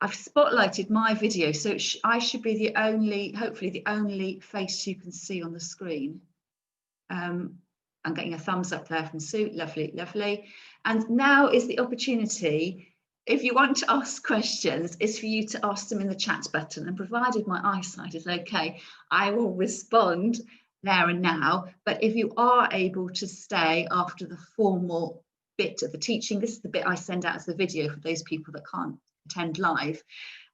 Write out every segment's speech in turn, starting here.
I've spotlighted my video, so I should be the only, hopefully the only face you can see on the screen. I'm getting a thumbs up there from Sue. Lovely, lovely. And now is the opportunity, if you want to ask questions, is for you to ask them in the chat button, and provided my eyesight is okay, I will respond there and now. But if you are able to stay after the formal bit of the teaching, this is the bit I send out as the video for those people that can't attend live.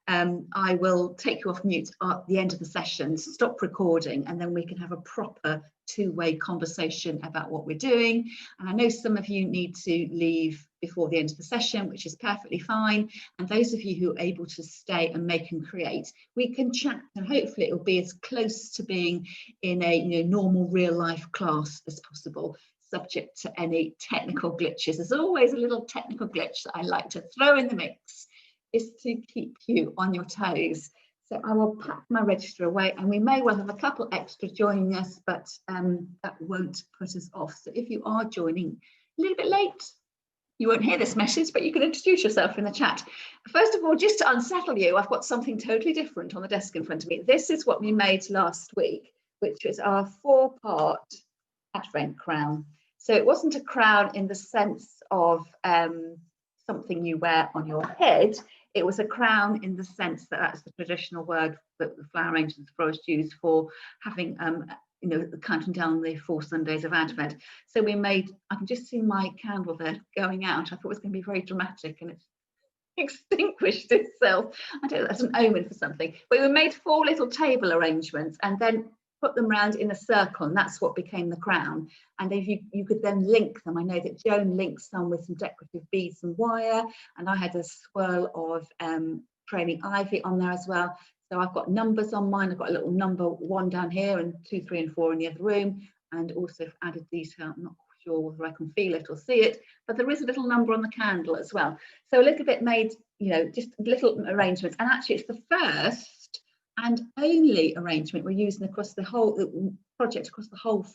I will take you off mute at the end of the session, stop recording, and then we can have a proper two-way conversation about what we're doing. And I know some of you need to leave before the end of the session, which is perfectly fine. And those of you who are able to stay and make and create, we can chat, and hopefully it will be as close to being in a normal real life class as possible, subject to any technical glitches. There's always a little technical glitch that I like to throw in the mix, is to keep you on your toes. So I will pack my register away, and we may well have a couple extra joining us, but that won't put us off. So if you are joining a little bit late, you won't hear this message, but you can introduce yourself in the chat. First of all, just to unsettle you, I've got something totally different on the desk in front of me. This is what we made last week, which was our 4-part Advent crown. So it wasn't a crown in the sense of something you wear on your head. It was a crown in the sense that that's the traditional word that the flower arrangers and florists use for having, counting down the 4 Sundays of Advent. So we made, I can just see my candle there going out. I thought it was going to be very dramatic, and it's extinguished itself. I don't know, that's an omen for something. But we made 4 little table arrangements and then put them round in a circle, and that's what became the crown. And if you could then link them, I know that Joan linked some with some decorative beads and wire, and I had a swirl of trailing ivy on there as well. So I've got numbers on mine. I've got a little number 1 down here and 2, 3 and 4 in the other room, and also added detail. I'm not sure whether I can feel it or see it, but there is a little number on the candle as well. So a little bit made, just little arrangements, and actually it's the first and only arrangement we're using across the whole project, across the whole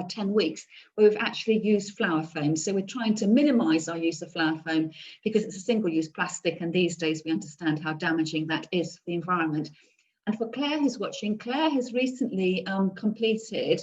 10 weeks, where we've actually used flower foam. So we're trying to minimise our use of flower foam because it's a single-use plastic, and these days we understand how damaging that is for the environment. And for Claire who's watching, Claire has recently completed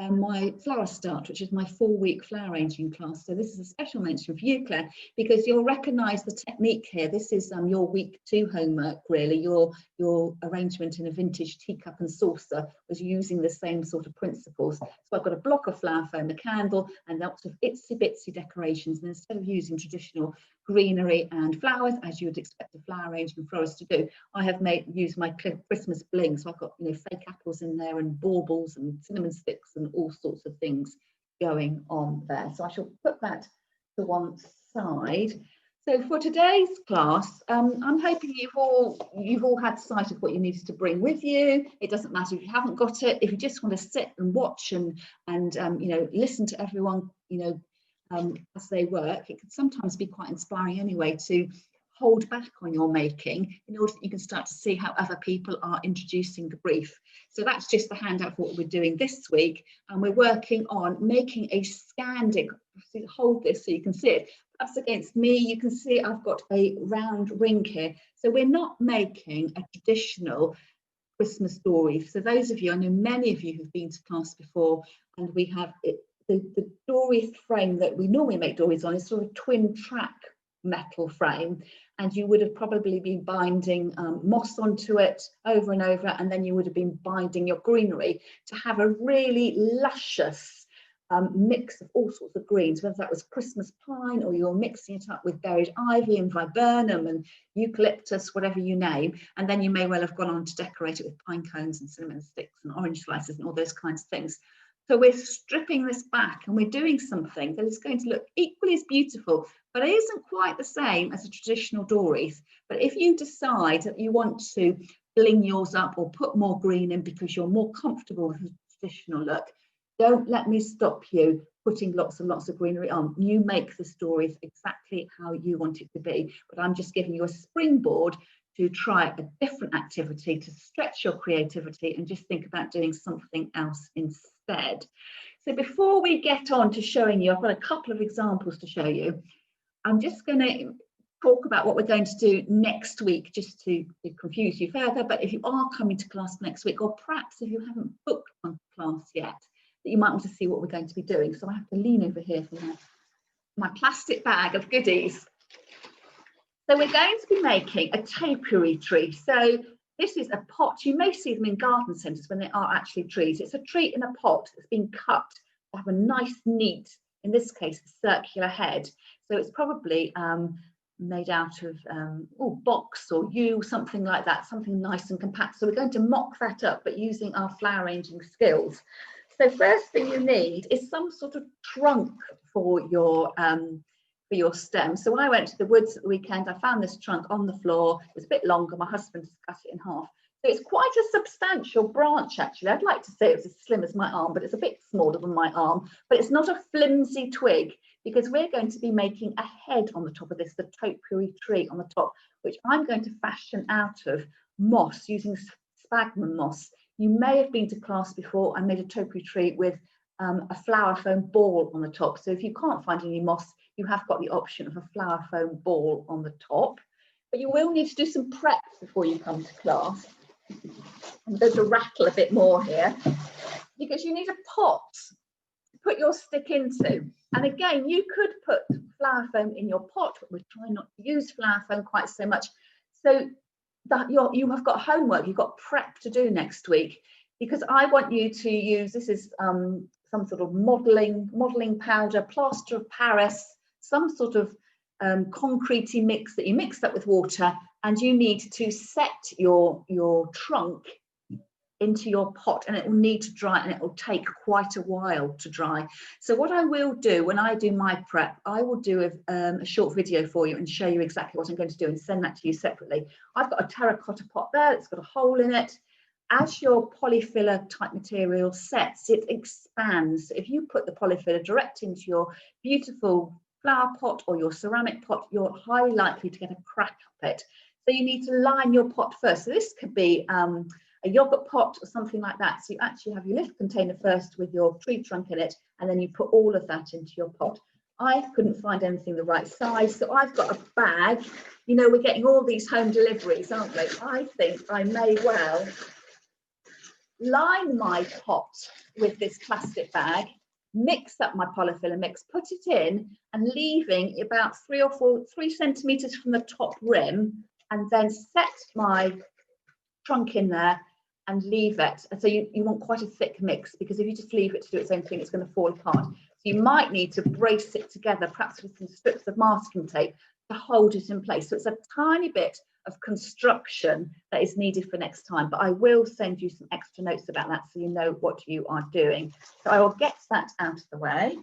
my flower start, which is my 4-week flower arranging class. So this is a special mention for you, Claire, because you'll recognise the technique here. This is your week 2 homework, really. Your arrangement in a vintage teacup and saucer was using the same sort of principles. So I've got a block of flower foam, a candle, and lots of itsy bitsy decorations. And instead of using traditional greenery and flowers, as you would expect a flower arrangement florist to do, I have used my Christmas bling. So I've got fake apples in there and baubles and cinnamon sticks and all sorts of things going on there. So I shall put that to one side. So for today's class, I'm hoping you've all had sight of what you needed to bring with you. It doesn't matter if you haven't got it. If you just want to sit and watch and listen to everyone as they work, it can sometimes be quite inspiring anyway to hold back on your making in order that you can start to see how other people are introducing the brief. So that's just the handout for what we're doing this week, and we're working on making a Scandi. Hold this so you can see it. That's against me. You can see I've got a round ring here. So we're not making a traditional Christmas story. So those of you, I know many of you have been to class before, and we have it. The dory frame that we normally make dories on is sort of twin track metal frame, and you would have probably been binding moss onto it over and over, and then you would have been binding your greenery to have a really luscious mix of all sorts of greens, whether that was Christmas pine or you're mixing it up with buried ivy and viburnum and eucalyptus, whatever you name, and then you may well have gone on to decorate it with pine cones and cinnamon sticks and orange slices and all those kinds of things. So we're stripping this back and we're doing something that is going to look equally as beautiful, but it isn't quite the same as a traditional dories. But if you decide that you want to bling yours up or put more green in because you're more comfortable with the traditional look, don't let me stop you putting lots and lots of greenery on. You make the stories exactly how you want it to be, but I'm just giving you a springboard to try a different activity, to stretch your creativity and just think about doing something else instead. So before we get on to showing you, I've got a couple of examples to show you. I'm just going to talk about what we're going to do next week, just to confuse you further. But if you are coming to class next week, or perhaps if you haven't booked one class yet, that you might want to see what we're going to be doing. So I have to lean over here for my plastic bag of goodies. So we're going to be making a topiary tree. So this is a pot. You may see them in garden centres when they are actually trees. It's a tree in a pot that's been cut to have a nice, neat, in this case, circular head. So it's probably made out of box or yew, something like that, something nice and compact. So we're going to mock that up, but using our flower arranging skills. So first thing you need is some sort of trunk for your stem. So when I went to the woods at the weekend, I found this trunk on the floor. It was a bit longer. My husband has cut it in half. So it's quite a substantial branch, actually. I'd like to say it was as slim as my arm, but it's a bit smaller than my arm. But it's not a flimsy twig, because we're going to be making a head on the top of this, the topiary tree on the top, which I'm going to fashion out of moss, using sphagnum moss. You may have been to class before. I made a topiary tree with a flower foam ball on the top. So if you can't find any moss, you have got the option of a flower foam ball on the top. But you will need to do some prep before you come to class. I'm going to rattle a bit more here, because you need a pot to put your stick into. And again, you could put flower foam in your pot, but we're trying not to use flower foam quite so much. So that you have got homework, you've got prep to do next week, because I want you to use, this is some sort of modelling powder, plaster of Paris, some sort of concretey mix that you mix up with water, and you need to set your trunk into your pot, and it will need to dry, and it will take quite a while to dry. So what I will do when I do my prep, I will do a short video for you and show you exactly what I'm going to do and send that to you separately. I've got a terracotta pot there, it's got a hole in it. As your polyfiller type material sets, it expands. So if you put the polyfiller direct into your beautiful flower pot or your ceramic pot, you're highly likely to get a crack up it. So you need to line your pot first. So this could be a yogurt pot or something like that. So you actually have your little container first with your tree trunk in it, and then you put all of that into your pot. I couldn't find anything the right size, so I've got a bag. You know, we're getting all these home deliveries, aren't we? I think I may well line my pot with this plastic bag, mix up my polyfiller mix, put it in, and leaving about 3 centimetres from the top rim, and then set my trunk in there and leave it. And so you want quite a thick mix, because if you just leave it to do its own thing, it's going to fall apart. So you might need to brace it together, perhaps with some strips of masking tape to hold it in place. So it's a tiny bit of construction that is needed for next time, but I will send you some extra notes about that so you know what you are doing. So I will get that out of the way.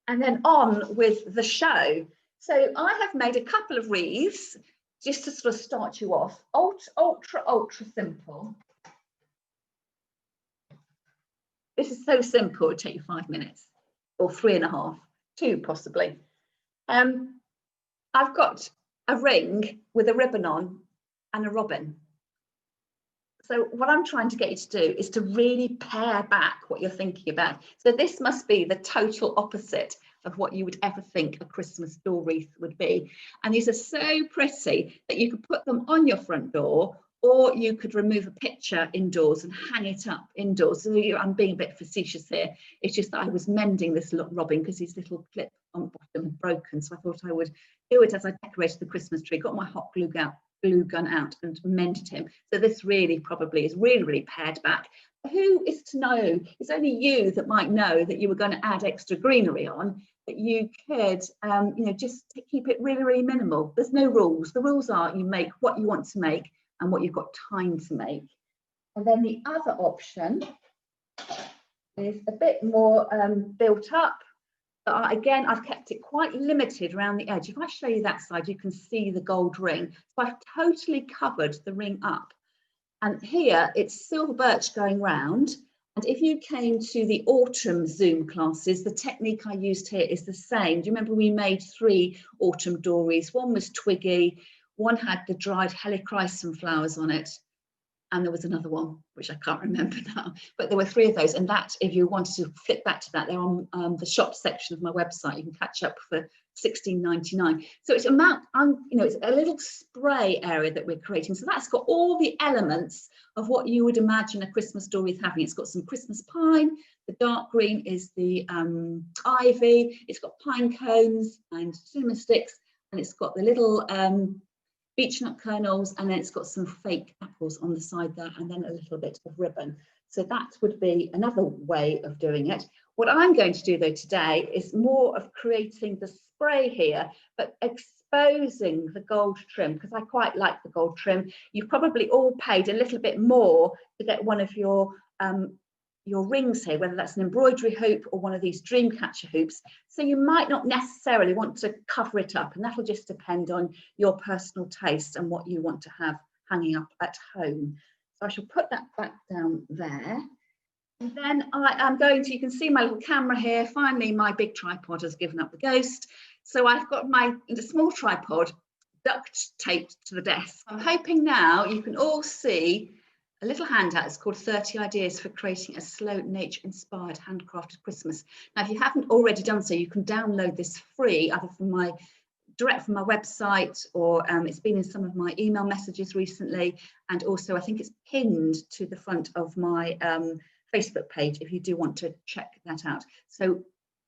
And then on with the show. So I have made a couple of wreaths just to sort of start you off. Ultra simple. This is so simple, it'll take you 5 minutes or 3.5, 2 possibly. I've got a ring with a ribbon on and a robin. So what I'm trying to get you to do is to really pare back what you're thinking about. So this must be the total opposite of what you would ever think a Christmas door wreath would be. And these are so pretty that you could put them on your front door, or you could remove a picture indoors and hang it up indoors. So I'm being a bit facetious here. It's just that I was mending this robin because his little clip on the bottom had broken. So I thought I would do it as I decorated the Christmas tree, got my hot glue gun out and mended him. So this really probably is really pared back. Who is to know? It's only you that might know that you were going to add extra greenery on, but you could just keep it really minimal. There's no rules. The rules are you make what you want to make and what you've got time to make. And then the other option is a bit more built up. But again, I've kept it quite limited around the edge. If I show you that side, you can see the gold ring. So I've totally covered the ring up. And here it's silver birch going round. And if you came to the autumn Zoom classes, the technique I used here is the same. Do you remember we made 3 autumn door wreaths? One was twiggy, one had the dried helichrysum flowers on it, And there was another one, which I can't remember now, but there were 3 of those. And that, if you wanted to flip back to that, they're on the shop section of my website. You can catch up for £16.99. So it's it's a little spray area that we're creating. So that's got all the elements of what you would imagine a Christmas door wreath having. It's got some Christmas pine. The dark green is the ivy. It's got pine cones and cinnamon sticks, and it's got the little beech nut kernels, and then it's got some fake apples on the side there, and then a little bit of ribbon. So that would be another way of doing it. What I'm going to do though today is more of creating the spray here, but exposing the gold trim, because I quite like the gold trim. You've probably all paid a little bit more to get one of your rings here, whether that's an embroidery hoop or one of these dream catcher hoops. So you might not necessarily want to cover it up, and that'll just depend on your personal taste and what you want to have hanging up at home. So I shall put that back down there. And then I'm going to, you can see my little camera here. Finally, my big tripod has given up the ghost. So I've got my small tripod duct taped to the desk. I'm hoping now you can all see a little handout. It's called 30 Ideas for Creating a Slow Nature-Inspired Handcrafted Christmas. Now, if you haven't already done so, you can download this free, either from direct from my website, or it's been in some of my email messages recently, and also I think it's pinned to the front of my Facebook page if you do want to check that out. So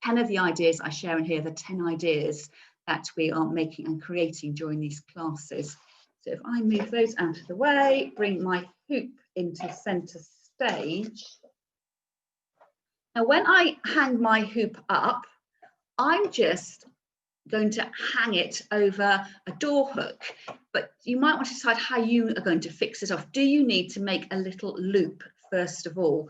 10 of the ideas I share in here, the 10 ideas that we are making and creating during these classes. So if I move those out of the way, bring my hoop into centre stage. Now, when I hang my hoop up, I'm just going to hang it over a door hook, but you might want to decide how you are going to fix it off. Do you need to make a little loop first of all?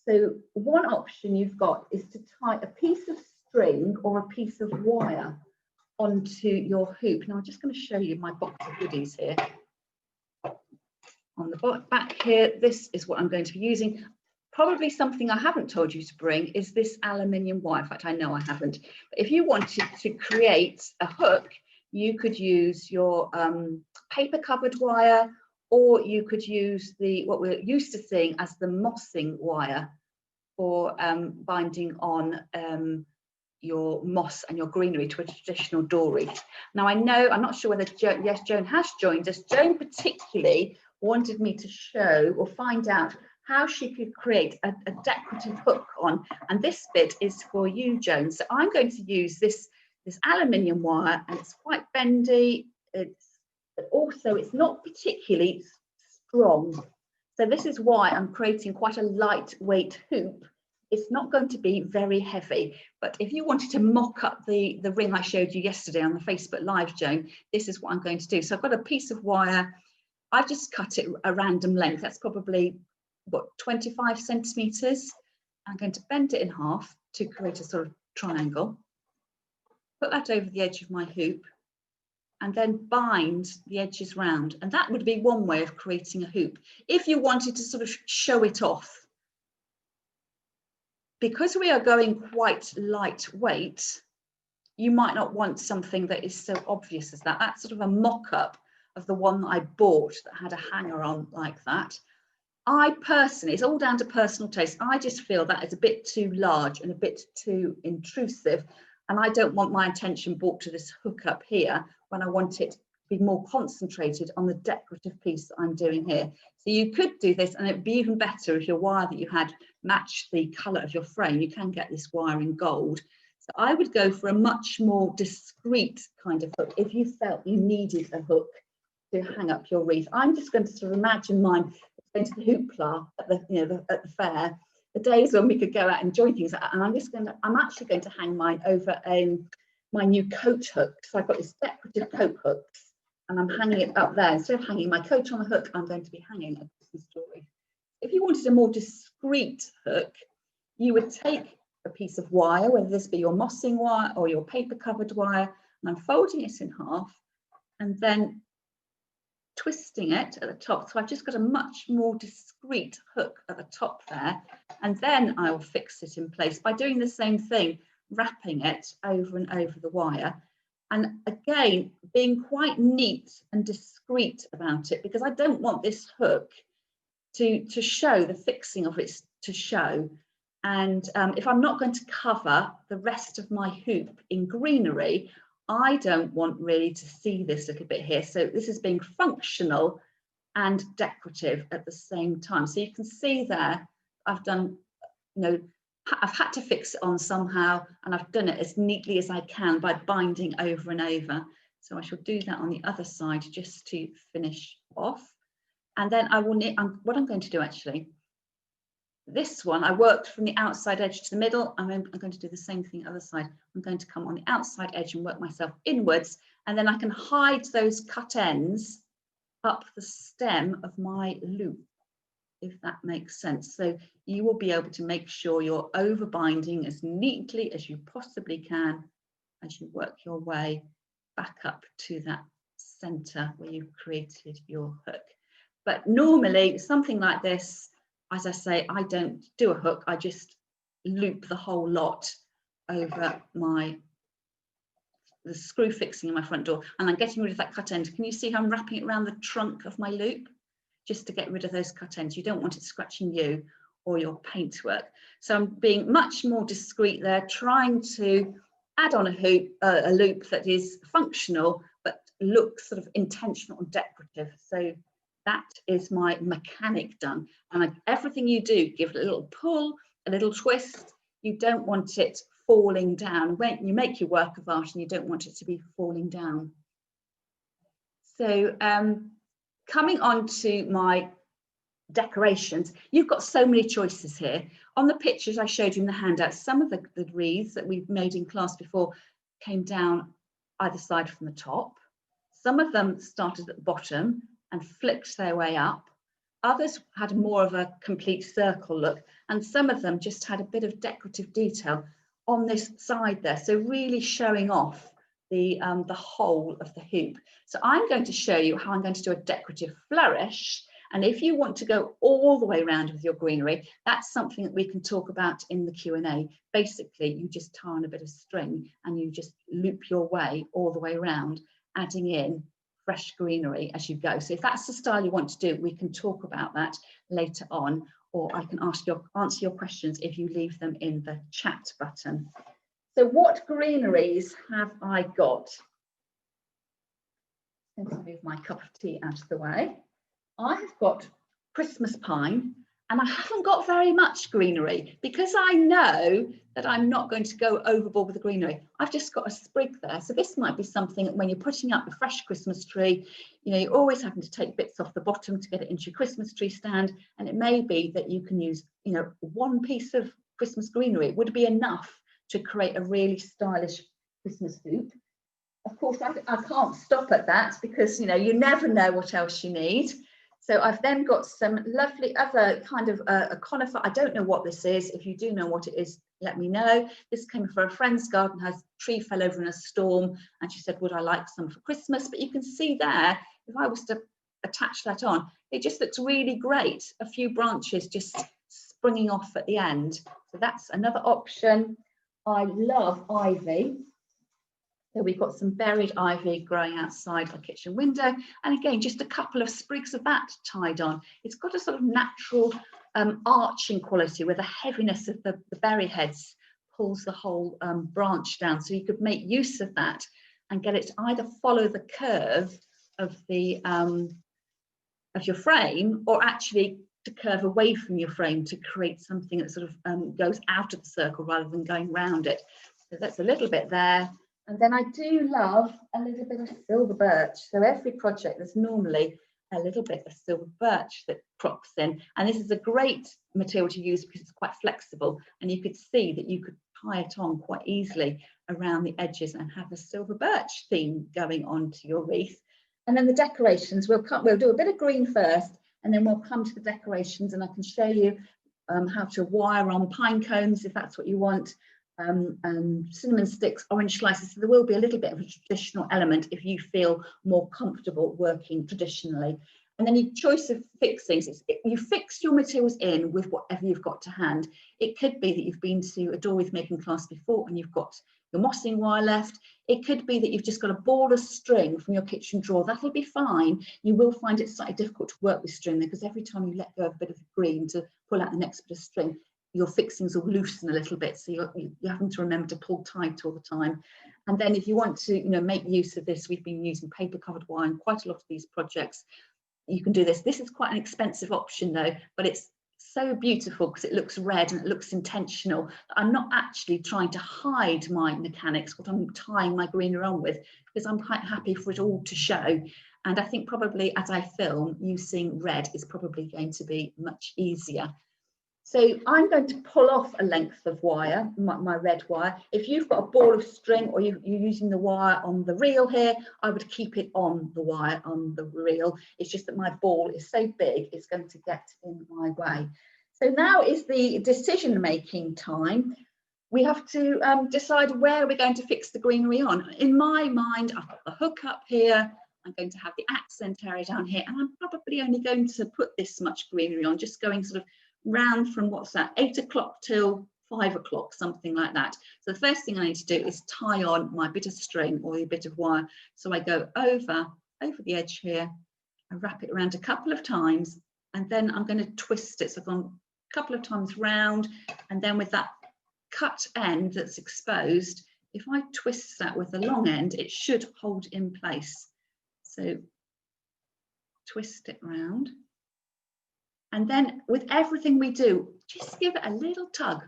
So one option you've got is to tie a piece of string or a piece of wire onto your hoop. Now I'm just going to show you my box of goodies here. On the back here, this is what I'm going to be using. Probably something I haven't told you to bring is this aluminium wire. In fact, I know I haven't. But if you wanted to create a hook, you could use your paper covered wire, or you could use what we're used to seeing as the mossing wire for binding on your moss and your greenery to a traditional door wreath. Now I know, I'm not sure whether Joan has joined us. Joan particularly wanted me to show or find out how she could create a decorative hook on, and this bit is for you, Joan. So I'm going to use this aluminium wire, and it's quite bendy, but also it's not particularly strong. So this is why I'm creating quite a lightweight hoop. It's not going to be very heavy, but if you wanted to mock up the ring I showed you yesterday on the Facebook Live, Joan, this is what I'm going to do. So I've got a piece of wire. I've just cut it a random length. That's probably, what, 25 centimetres. I'm going to bend it in half to create a sort of triangle. Put that over the edge of my hoop, and then bind the edges round. And that would be one way of creating a hoop. If you wanted to sort of show it off, because we are going quite lightweight, you might not want something that is so obvious as that. That's sort of a mock-up of the one that I bought that had a hanger on like that. I personally, it's all down to personal taste. I just feel that is a bit too large and a bit too intrusive. And I don't want my attention brought to this hook up here when I want it to be more concentrated on the decorative piece that I'm doing here. So you could do this, and it'd be even better if your wire that you had matched the colour of your frame. You can get this wire in gold. So I would go for a much more discreet kind of hook if you felt you needed a hook to hang up your wreath. I'm just going to sort of imagine mine going to the hoopla at the fair, the days when we could go out and enjoy things like that. And I'm actually going to hang mine over my new coat hook. So I've got this decorative coat hook, and I'm hanging it up there. Instead of hanging my coat on the hook, I'm going to be hanging a Christmas story. If you wanted a more discreet hook, you would take a piece of wire, whether this be your mossing wire or your paper covered wire, and I'm folding it in half and then twisting it at the top. So I've just got a much more discreet hook at the top there, and then I will fix it in place by doing the same thing, wrapping it over and over the wire. And again, being quite neat and discreet about it, because I don't want this hook to show the fixing of it, to show. And if I'm not going to cover the rest of my hoop in greenery, I don't want really to see this little bit here. So this is being functional and decorative at the same time. So you can see there, I've done, you know, I've had to fix it on somehow, and I've done it as neatly as I can by binding over and over. So I shall do that on the other side just to finish off. And then I will need, what I'm going to do actually, this one, I worked from the outside edge to the middle. I'm going to do the same thing other side. I'm going to come on the outside edge and work myself inwards, and then I can hide those cut ends up the stem of my loop, if that makes sense. So you will be able to make sure you're over binding as neatly as you possibly can as you work your way back up to that center where you've created your hook. But normally something like this, as I say, I don't do a hook, I just loop the whole lot over the screw fixing in my front door, and I'm getting rid of that cut end. Can you see how I'm wrapping it around the trunk of my loop? Just to get rid of those cut ends. You don't want it scratching you or your paintwork. So I'm being much more discreet there, trying to add on a loop that is functional, but looks sort of intentional and decorative. So that is my mechanic done. And everything you do, give it a little pull, a little twist. You don't want it falling down. When you make your work of art and you don't want it to be falling down. So coming on to my decorations, you've got so many choices here. On the pictures I showed you in the handout, some of the wreaths that we've made in class before came down either side from the top. Some of them started at the bottom and flipped their way up. Others had more of a complete circle look, and some of them just had a bit of decorative detail on this side there. So really showing off the whole of the hoop. So I'm going to show you how I'm going to do a decorative flourish. And if you want to go all the way around with your greenery, that's something that we can talk about in the Q&A. Basically, you just tie on a bit of string and you just loop your way all the way around, adding in fresh greenery as you go. So if that's the style you want to do, we can talk about that later on, or I can answer your questions if you leave them in the chat button. So what greeneries have I got? Let's move my cup of tea out of the way. I have got Christmas pine, and I haven't got very much greenery because I know that I'm not going to go overboard with the greenery. I've just got a sprig there. So this might be something that when you're putting up a fresh Christmas tree, you know, you're always having to take bits off the bottom to get it into your Christmas tree stand. And it may be that you can use, you know, one piece of Christmas greenery. It would be enough to create a really stylish Christmas hoop. Of course, I can't stop at that because, you know, you never know what else you need. So I've then got some lovely other kind of a conifer. I don't know what this is. If you do know what it is, let me know. This came from a friend's garden. Her tree fell over in a storm and she said, would I like some for Christmas? But you can see there, if I was to attach that on, it just looks really great. A few branches just springing off at the end. So that's another option. I love ivy. So we've got some buried ivy growing outside our kitchen window. And again, just a couple of sprigs of that tied on. It's got a sort of natural arching quality where the heaviness of the berry heads pulls the whole branch down. So you could make use of that and get it to either follow the curve of the of your frame, or actually to curve away from your frame to create something that sort of goes out of the circle rather than going round it. So that's a little bit there. And then I do love a little bit of silver birch. So every project, there's normally a little bit of silver birch that crops in. And this is a great material to use because it's quite flexible. And you could see that you could tie it on quite easily around the edges and have a silver birch theme going on to your wreath. And then the decorations, we'll do a bit of green first, and then we'll come to the decorations, and I can show you how to wire on pine cones if that's what you want. Cinnamon sticks, orange slices. So there will be a little bit of a traditional element if you feel more comfortable working traditionally. And then your choice of fixings, you fix your materials in with whatever you've got to hand. It could be that you've been to a door with making class before and you've got your mossing wire left. It could be that you've just got a ball of string from your kitchen drawer. That'll be fine. You will find it slightly difficult to work with string because every time you let go of a bit of green to pull out the next bit of string, your fixings will loosen a little bit. So you're having to remember to pull tight all the time. And then if you want to, make use of this, we've been using paper covered wire in quite a lot of these projects. You can do this. This is quite an expensive option though, but it's so beautiful because it looks red and it looks intentional. I'm not actually trying to hide my mechanics, what I'm tying my greenery on with, because I'm quite happy for it all to show. And I think probably as I film, using red is probably going to be much easier. So I'm going to pull off a length of wire, my red wire. If you've got a ball of string or you're using the wire on the reel here, I would keep it on the wire on the reel. It's just that my ball is so big, it's going to get in my way. So now is the decision-making time. We have to decide where we're going to fix the greenery on. In my mind, I've got the hook up here. I'm going to have the accent area down here, and I'm probably only going to put this much greenery on, just going sort of round from what's that, 8 o'clock till 5 o'clock, something like that. So the first thing I need to do is tie on my bit of string or a bit of wire. So I go over the edge here, I wrap it around a couple of times, and then I'm going to twist it. So I've gone a couple of times round, and then with that cut end that's exposed, if I twist that with the long end, it should hold in place. So twist it round. And then with everything we do, just give it a little tug.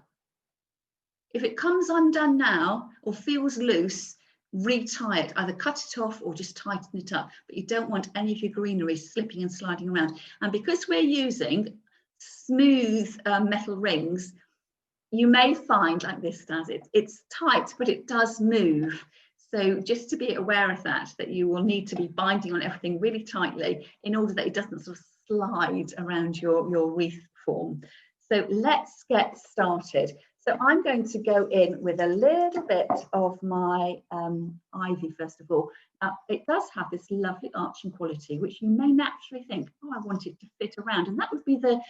If it comes undone now or feels loose, retie it, either cut it off or just tighten it up. But you don't want any of your greenery slipping and sliding around. And because we're using smooth metal rings, you may find, like this does, it's tight, but it does move. So just to be aware of that you will need to be binding on everything really tightly in order that it doesn't sort of slide around your wreath form. So let's get started. So I'm going to go in with a little bit of my ivy first of all. Now it does have this lovely arching quality, which you may naturally think, oh, I want it to fit around, and that would be the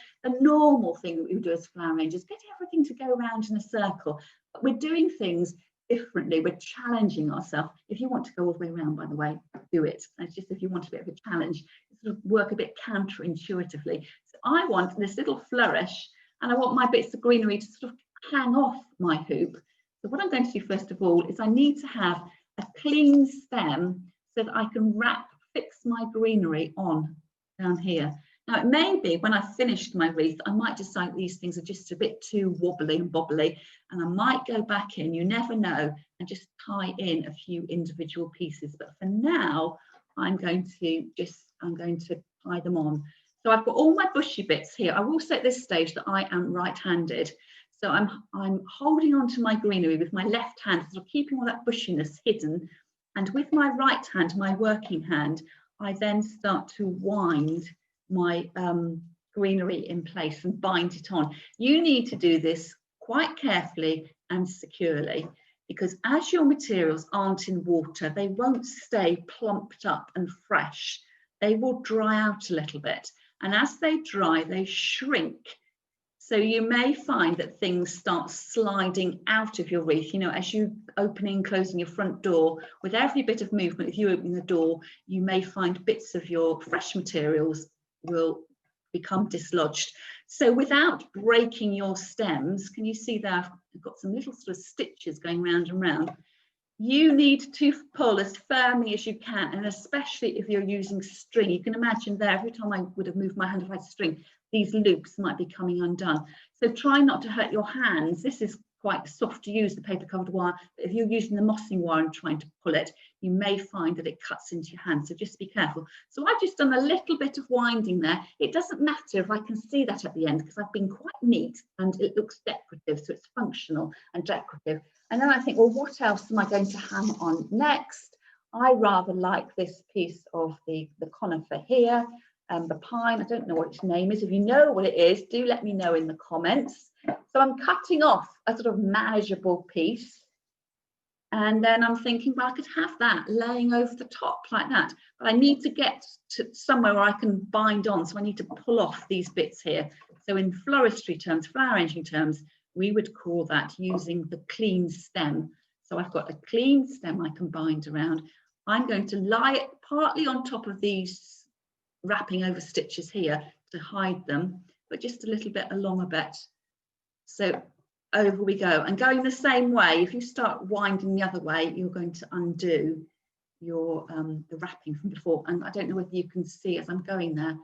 normal thing that we would do as flower arrangers, get everything to go around in a circle. But we're doing things differently. We're challenging ourselves. If you want to go all the way around, by the way, do it. It's just if you want a bit of a challenge, sort of work a bit counterintuitively. So I want this little flourish, and I want my bits of greenery to sort of hang off my hoop. So what I'm going to do first of all is I need to have a clean stem so that I can fix my greenery on down here. Now it may be when I've finished my wreath, I might decide these things are just a bit too wobbly and bobbly, and I might go back in, you never know, and just tie in a few individual pieces. But for now, I'm going to tie them on. So I've got all my bushy bits here. I will say at this stage that I am right-handed. So I'm holding onto my greenery with my left hand, sort of keeping all that bushiness hidden. And with my right hand, my working hand, I then start to wind my greenery in place and bind it on. You need to do this quite carefully and securely, because as your materials aren't in water, they won't stay plumped up and fresh. They will dry out a little bit. And as they dry, they shrink. So you may find that things start sliding out of your wreath, as you opening and closing your front door. With every bit of movement, if you open the door, you may find bits of your fresh materials will become dislodged. So without breaking your stems, can you see there I've got some little sort of stitches going round and round? You need to pull as firmly as you can, and especially if you're using string. You can imagine there, every time I would have moved my hand if I had string, these loops might be coming undone. So try not to hurt your hands. This is quite soft to use, the paper covered wire, but if you're using the mossing wire and trying to pull it, you may find that it cuts into your hand, so just be careful. So I've just done a little bit of winding there. It doesn't matter if I can see that at the end, because I've been quite neat and it looks decorative, so it's functional and decorative. And then I think, well, what else am I going to hang on next? I rather like this piece of the conifer here, the pine. I don't know what its name is. If you know what it is, do let me know in the comments. So I'm cutting off a sort of manageable piece. And then I'm thinking, well, I could have that laying over the top like that. But I need to get to somewhere where I can bind on. So I need to pull off these bits here. So in floristry terms, flower arranging terms, we would call that using the clean stem. So I've got a clean stem I can bind around. I'm going to lie it partly on top of these wrapping over stitches here to hide them, but just a little bit along a bit. So over we go, and going the same way. If you start winding the other way, you're going to undo your the wrapping from before. And I don't know whether you can see as I'm going there,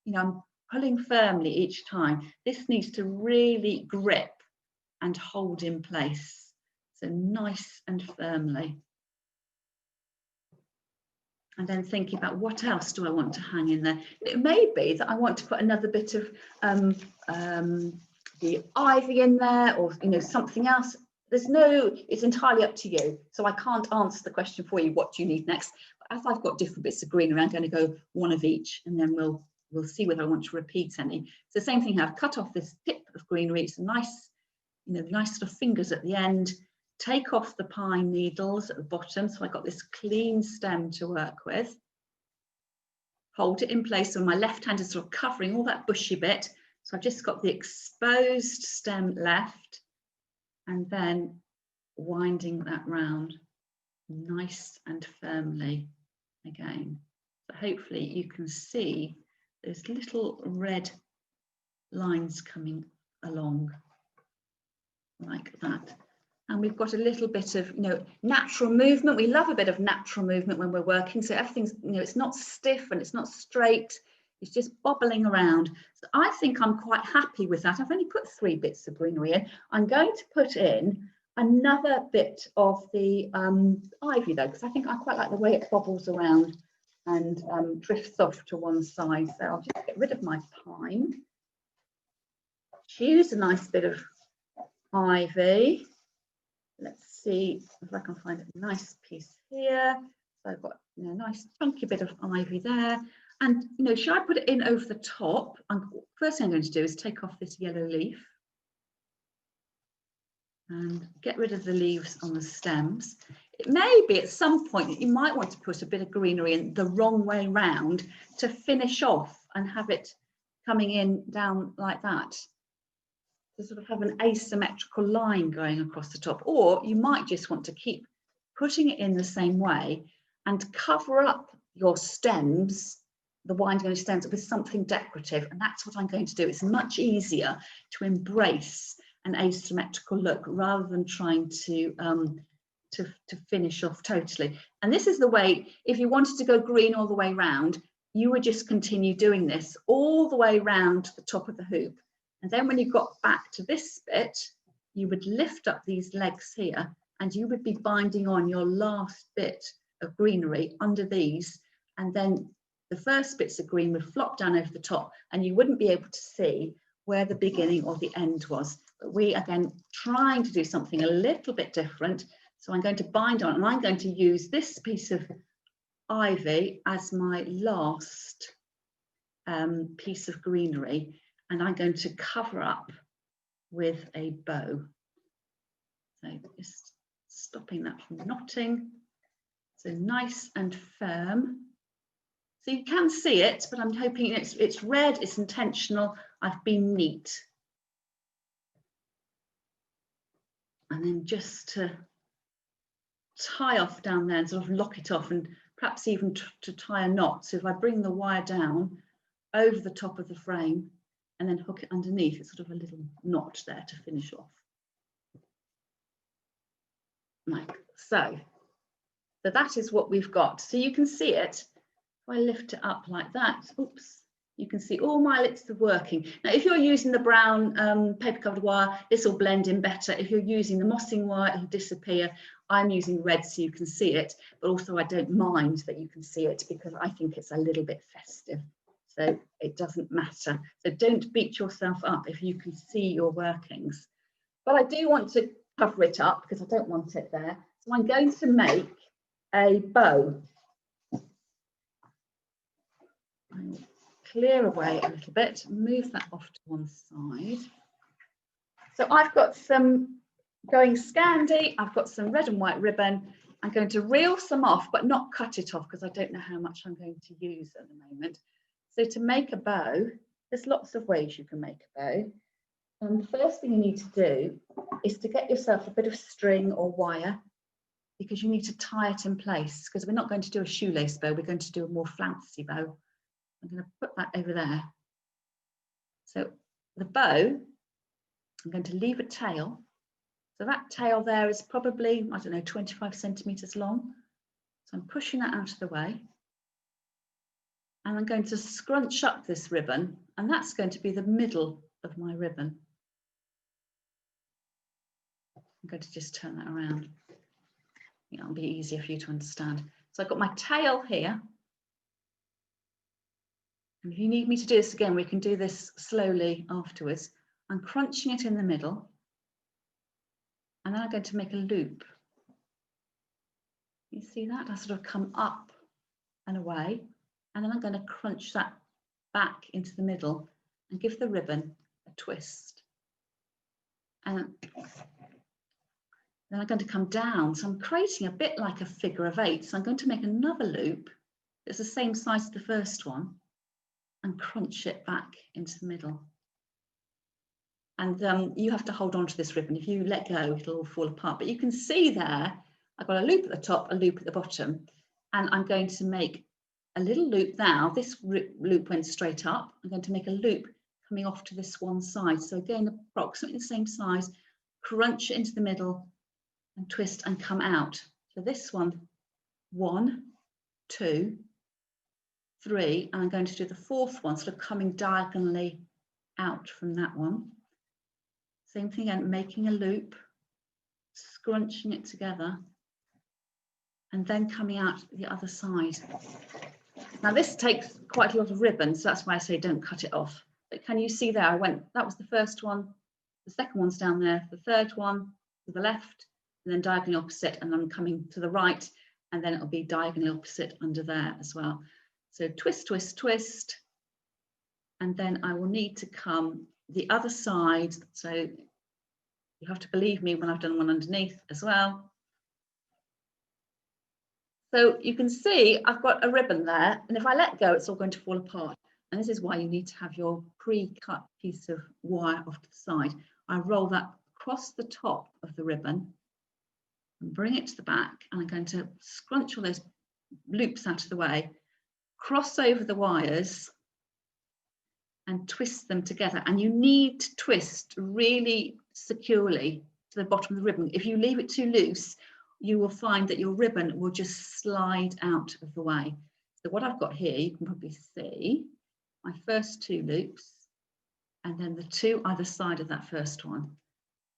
you know, I'm pulling firmly each time. This needs to really grip and hold in place, so nice and firmly. And then thinking about what else do I want to hang in there. It may be that I want to put another bit of the ivy in there, or you know, something else. There's no, it's entirely up to you. So I can't answer the question for you, what do you need next? But as I've got different bits of greenery, I'm going to go one of each, and then we'll see whether I want to repeat any. So same thing here, I've cut off this tip of greenery. It's a nice, you know, nice sort of fingers at the end. Take off the pine needles at the bottom, so I got this clean stem to work with. Hold it in place, so my left hand is sort of covering all that bushy bit. So I've just got the exposed stem left, and then winding that round nice and firmly again. So hopefully you can see those little red lines coming along like that. And we've got a little bit of, you know, natural movement. We love a bit of natural movement when we're working. So everything's, you know, it's not stiff and it's not straight. It's just bobbling around. So I think I'm quite happy with that. I've only put 3 bits of greenery in. I'm going to put in another bit of the ivy though, because I think I quite like the way it bobbles around and drifts off to one side. So I'll just get rid of my pine. Choose a nice bit of ivy. Let's see if I can find a nice piece here. So I've got, you know, a nice chunky bit of ivy there. And, you know, should I put it in over the top? First thing I'm going to do is take off this yellow leaf and get rid of the leaves on the stems. It may be at some point that you might want to put a bit of greenery in the wrong way round to finish off and have it coming in down like that, to sort of have an asymmetrical line going across the top. Or you might just want to keep putting it in the same way and cover up your stems, the winding on your stems, with something decorative. And that's what I'm going to do. It's much easier to embrace an asymmetrical look rather than trying to finish off totally. And this is the way, if you wanted to go green all the way round, you would just continue doing this all the way round to the top of the hoop. And then when you got back to this bit, you would lift up these legs here and you would be binding on your last bit of greenery under these. And then the first bits of green would flop down over the top and you wouldn't be able to see where the beginning or the end was. But we, again, trying to do something a little bit different. So I'm going to bind on, and I'm going to use this piece of ivy as my last piece of greenery. And I'm going to cover up with a bow. So just stopping that from knotting. So nice and firm. So you can see it, but I'm hoping it's red, it's intentional, I've been neat. And then just to tie off down there and sort of lock it off, and perhaps even to tie a knot. So if I bring the wire down over the top of the frame, and then hook it underneath, it's sort of a little knot there to finish off. Like so. So that is what we've got. So you can see it. If I lift it up like that, oops, you can see all my bits are working. Now, if you're using the brown paper covered wire, this will blend in better. If you're using the mossing wire, it'll disappear. I'm using red so you can see it, but also I don't mind that you can see it because I think it's a little bit festive. So it doesn't matter. So don't beat yourself up if you can see your workings. But I do want to cover it up because I don't want it there. So I'm going to make a bow. I'll clear away a little bit, move that off to one side. So I've got some going Scandi, I've got some red and white ribbon. I'm going to reel some off, but not cut it off because I don't know how much I'm going to use at the moment. So to make a bow, there's lots of ways you can make a bow. And the first thing you need to do is to get yourself a bit of string or wire because you need to tie it in place, because we're not going to do a shoelace bow, we're going to do a more flouncy bow. I'm going to put that over there. So the bow, I'm going to leave a tail. So that tail there is probably, I don't know, 25 centimetres long. So I'm pushing that out of the way. And I'm going to scrunch up this ribbon, and that's going to be the middle of my ribbon. I'm going to just turn that around. It'll be easier for you to understand. So I've got my tail here. And if you need me to do this again, we can do this slowly afterwards. I'm crunching it in the middle. And then I'm going to make a loop. You see that? I sort of come up and away. And then I'm going to crunch that back into the middle and give the ribbon a twist. And then I'm going to come down. So I'm creating a bit like a figure of 8. So I'm going to make another loop that's the same size as the first one and crunch it back into the middle. And you have to hold on to this ribbon. If you let go, it'll all fall apart. But you can see there, I've got a loop at the top, a loop at the bottom, and I'm going to make a little loop now. This loop went straight up. I'm going to make a loop coming off to this one side. So again, approximately the same size, crunch it into the middle and twist and come out. So this one, 1, 2, 3, and I'm going to do the fourth one, sort of coming diagonally out from that one. Same thing again, making a loop, scrunching it together, and then coming out the other side. Now this takes quite a lot of ribbon, so that's why I say don't cut it off. But can you see there, that was the first one, the second one's down there, the third one to the left, and then diagonally opposite, and I'm coming to the right, and then it'll be diagonally opposite under there as well. So twist, twist, twist, and then I will need to come the other side. So you have to believe me when I've done one underneath as well. So you can see I've got a ribbon there, and if I let go, it's all going to fall apart. And this is why you need to have your pre-cut piece of wire off to the side. I roll that across the top of the ribbon and bring it to the back, and I'm going to scrunch all those loops out of the way, cross over the wires and twist them together. And you need to twist really securely to the bottom of the ribbon. If you leave it too loose, you will find that your ribbon will just slide out of the way. So what I've got here, you can probably see my first 2 loops, and then the 2 either side of that first one,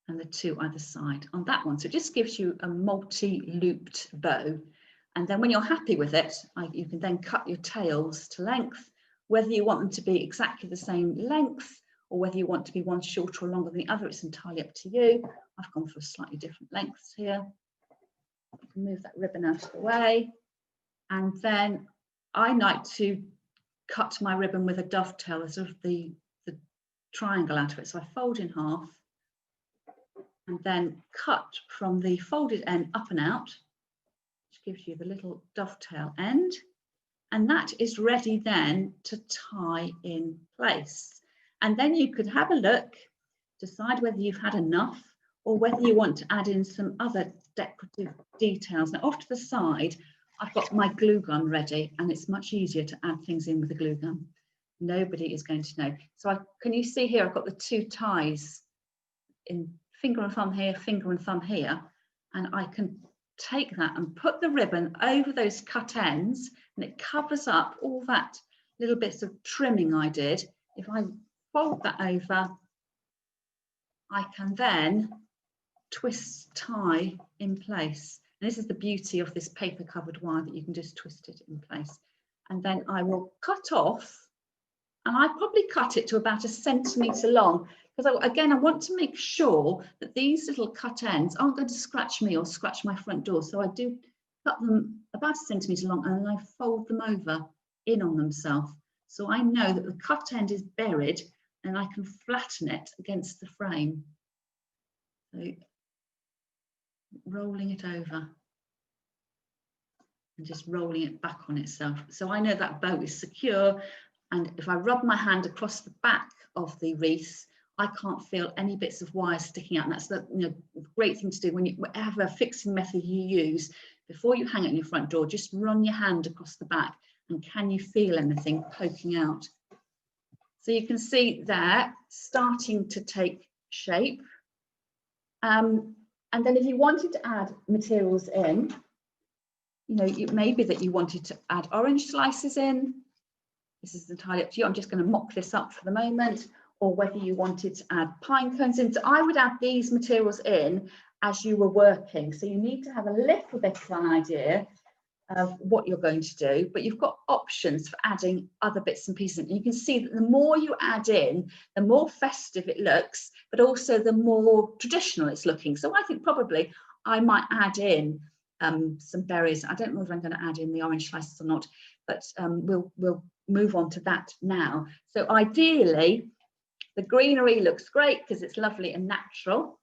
and the 2 either side on that one. So it just gives you a multi-looped bow. And then when you're happy with it, you can then cut your tails to length, whether you want them to be exactly the same length or whether you want to be one shorter or longer than the other, it's entirely up to you. I've gone for slightly different lengths here. I can move that ribbon out of the way. And then I like to cut my ribbon with a dovetail, sort of the triangle out of it. So I fold in half and then cut from the folded end up and out, which gives you the little dovetail end. And that is ready then to tie in place. And then you could have a look, decide whether you've had enough or whether you want to add in some other decorative details. Now off to the side, I've got my glue gun ready, and it's much easier to add things in with a glue gun. Nobody is going to know. So can you see here, I've got the 2 ties in finger and thumb here, finger and thumb here, and I can take that and put the ribbon over those cut ends, and it covers up all that little bits of trimming I did. If I fold that over, I can then twist tie in place. And this is the beauty of this paper covered wire, that you can just twist it in place. And then I will cut off, and I probably cut it to about 1 centimetre long, because again, I want to make sure that these little cut ends aren't going to scratch me or scratch my front door. So I do cut them about 1 centimetre long, and then I fold them over in on themselves. So I know that the cut end is buried, and I can flatten it against the frame. So rolling it over and just rolling it back on itself. So I know that bow is secure, and if I rub my hand across the back of the wreath, I can't feel any bits of wire sticking out. And that's the great thing to do when whatever fixing method you use, before you hang it in your front door, just run your hand across the back, and can you feel anything poking out? So you can see there starting to take shape. And then if you wanted to add materials in, it may be that you wanted to add orange slices in. This is entirely up to you. I'm just going to mock this up for the moment, or whether you wanted to add pine cones in. So I would add these materials in as you were working. So you need to have a little bit of an idea of what you're going to do, but you've got options for adding other bits and pieces. And you can see that the more you add in, the more festive it looks, but also the more traditional it's looking. So I think probably I might add in some berries. I don't know if I'm going to add in the orange slices or not, but we'll move on to that now. So ideally, the greenery looks great because it's lovely and natural.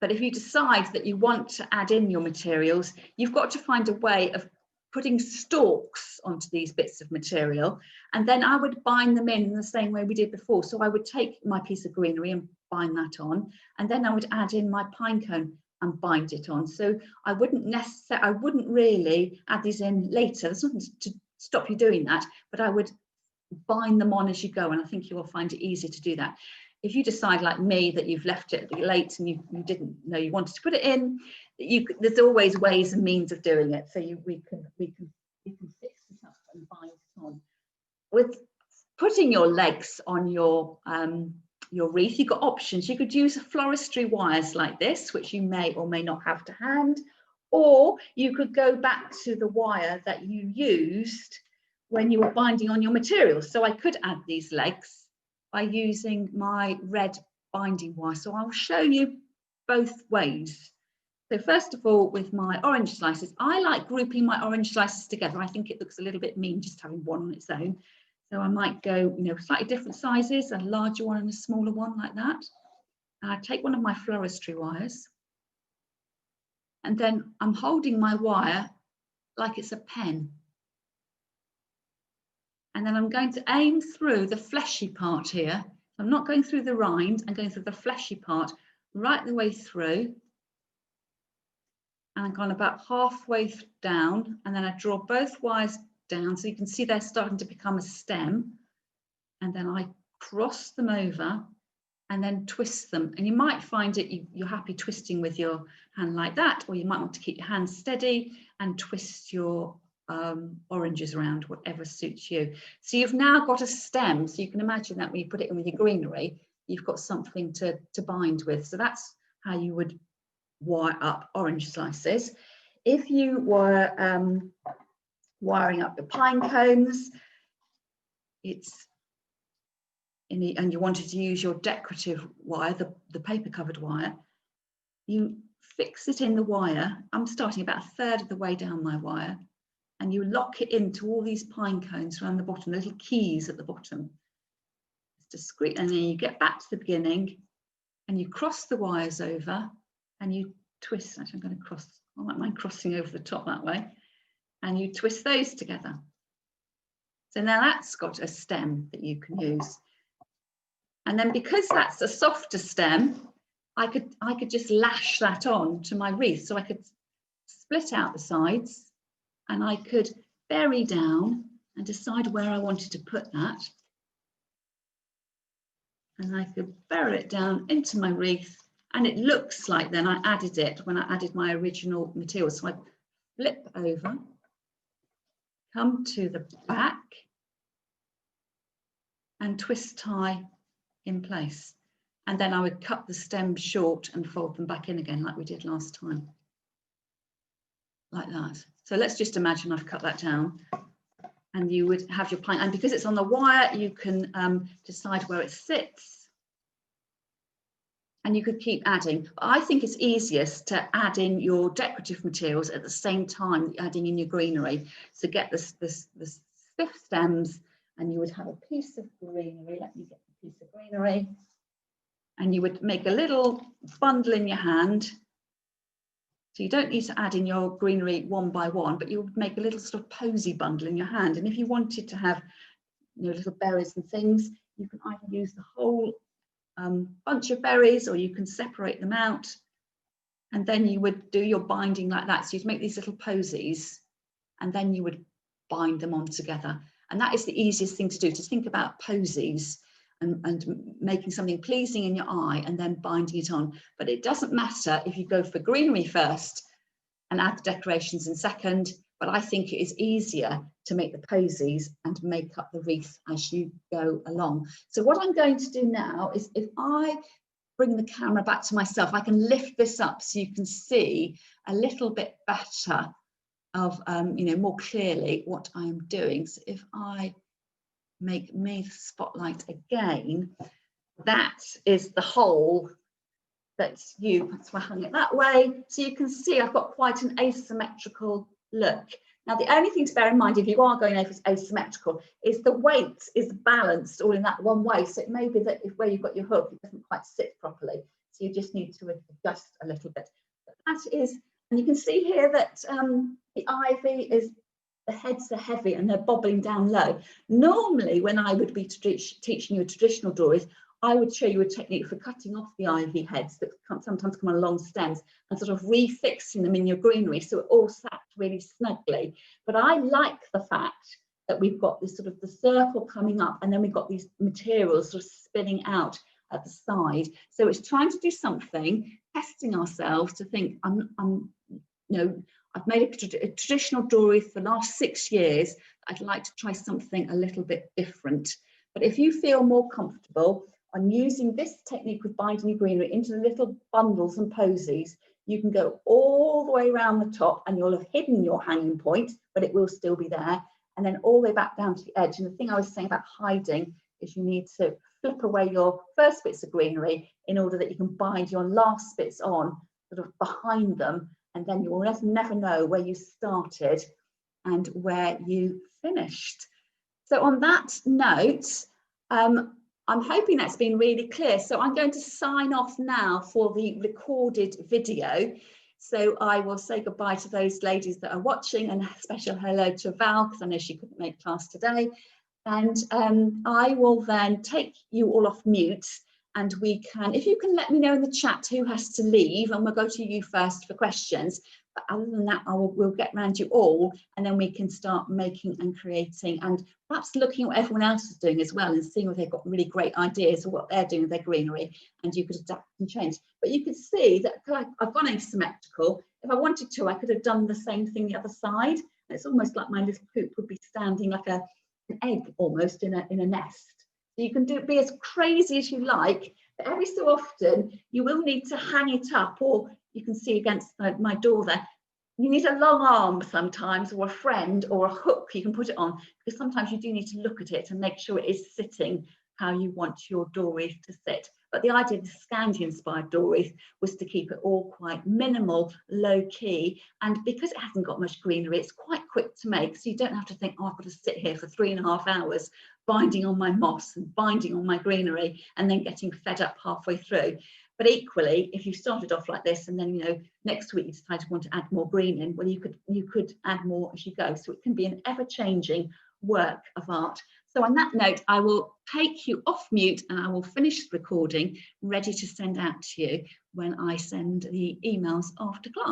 But if you decide that you want to add in your materials, you've got to find a way of putting stalks onto these bits of material. And then I would bind them in the same way we did before. So I would take my piece of greenery and bind that on, and then I would add in my pine cone and bind it on. So I wouldn't really add these in later. There's nothing to stop you doing that, but I would bind them on as you go, and I think you will find it easier to do that. If you decide, like me, that you've left it late and you didn't know you wanted to put it in, there's always ways and means of doing it. So we can fix this up and bind it on. With putting your legs on your wreath, you've got options. You could use floristry wires like this, which you may or may not have to hand, or you could go back to the wire that you used when you were binding on your materials. So I could add these legs by using my red binding wire. So I'll show you both ways. So first of all, with my orange slices, I like grouping my orange slices together. I think it looks a little bit mean just having one on its own. So I might go, slightly different sizes, a larger one and a smaller one like that. And I take one of my floristry wires, and then I'm holding my wire like it's a pen. And then I'm going to aim through the fleshy part here. I'm not going through the rind, I'm going through the fleshy part right the way through. And I've gone about halfway down, and then I draw both wires down so you can see they're starting to become a stem. And then I cross them over and then twist them. And you might find you're happy twisting with your hand like that, or you might want to keep your hand steady and twist your oranges around, whatever suits you. So you've now got a stem, so you can imagine that when you put it in with your greenery, you've got something to bind with. So that's how you would wire up orange slices. If you were wiring up your pine cones, and you wanted to use your decorative wire, the paper covered wire, you fix it in the wire. I'm starting about a third of the way down my wire, and you lock it into all these pine cones around the bottom, the little keys at the bottom. It's discreet, and then you get back to the beginning and you cross the wires over and you twist. Actually, I'm going to cross, I don't mind crossing over the top that way, and you twist those together. So now that's got a stem that you can use. And then because that's a softer stem, I could just lash that on to my wreath. So I could split out the sides, and I could bury down and decide where I wanted to put that. And I could bury it down into my wreath, and it looks like then I added it when I added my original material. So I flip over, come to the back, and twist tie in place. And then I would cut the stems short and fold them back in again like we did last time, like that. So let's just imagine I've cut that down, and you would have your pine, and because it's on the wire, you can decide where it sits, and you could keep adding. But I think it's easiest to add in your decorative materials at the same time adding in your greenery. So get the stiff stems, and you would have a piece of greenery. Let me get the piece of greenery, and you would make a little bundle in your hand. So you don't need to add in your greenery one by one, but you would make a little sort of posy bundle in your hand. And if you wanted to have little berries and things, you can either use the whole bunch of berries, or you can separate them out. And then you would do your binding like that. So you'd make these little posies, and then you would bind them on together. And that is the easiest thing to do, to think about posies and making something pleasing in your eye and then binding it on. But it doesn't matter if you go for greenery first and add the decorations in second, but I think it is easier to make the posies and make up the wreath as you go along. So what I'm going to do now is, if I bring the camera back to myself, I can lift this up so you can see a little bit better of, more clearly what I'm doing. So if I make me the spotlight again, that is the hole that's why I hung it that way. So you can see I've got quite an asymmetrical look. Now, the only thing to bear in mind if you are going over asymmetrical is the weight is balanced all in that one way. So it may be that if where you've got your hook, it doesn't quite sit properly. So you just need to adjust a little bit. But that is, and you can see here that the ivy is, the heads are heavy and they're bobbling down low. Normally, when I would be teaching you a traditional drawing, I would show you a technique for cutting off the ivy heads that sometimes come on long stems and sort of refixing them in your greenery so it all sat really snugly. But I like the fact that we've got this sort of the circle coming up, and then we've got these materials sort of spinning out at the side. So it's trying to do something, testing ourselves to think, I've made a traditional drawing for the last 6 years. I'd like to try something a little bit different. But if you feel more comfortable on using this technique with binding your greenery into the little bundles and posies, you can go all the way around the top and you'll have hidden your hanging point, but it will still be there. And then all the way back down to the edge. And the thing I was saying about hiding is you need to flip away your first bits of greenery in order that you can bind your last bits on sort of behind them. And then you will never know where you started and where you finished. So on that note, I'm hoping that's been really clear. So I'm going to sign off now for the recorded video. So I will say goodbye to those ladies that are watching, and a special hello to Val, because I know she couldn't make class today. And I will then take you all off mute, and we can, if you can let me know in the chat who has to leave, and we'll go to you first for questions. But other than that, we'll get around you all, and then we can start making and creating, and perhaps looking at what everyone else is doing as well, and seeing if they've got really great ideas of what they're doing with their greenery, and you could adapt and change. But you could see that I've gone asymmetrical. If I wanted to, I could have done the same thing the other side. It's almost like my little coop would be standing like an egg almost in a nest. So you can be as crazy as you like, but every so often you will need to hang it up, or you can see against my door there, you need a long arm sometimes, or a friend, or a hook you can put it on, because sometimes you do need to look at it and make sure it is sitting how you want your door wreath to sit. But the idea of the Scandi-inspired door wreath was to keep it all quite minimal, low key, and because it hasn't got much greenery, it's quite quick to make, so you don't have to think, oh, I've got to sit here for 3.5 hours binding on my moss and binding on my greenery and then getting fed up halfway through. But equally, if you started off like this and then, next week you decide to want to add more green in, well, you could add more as you go. So it can be an ever-changing work of art. So on that note, I will take you off mute and I will finish the recording, ready to send out to you when I send the emails after class.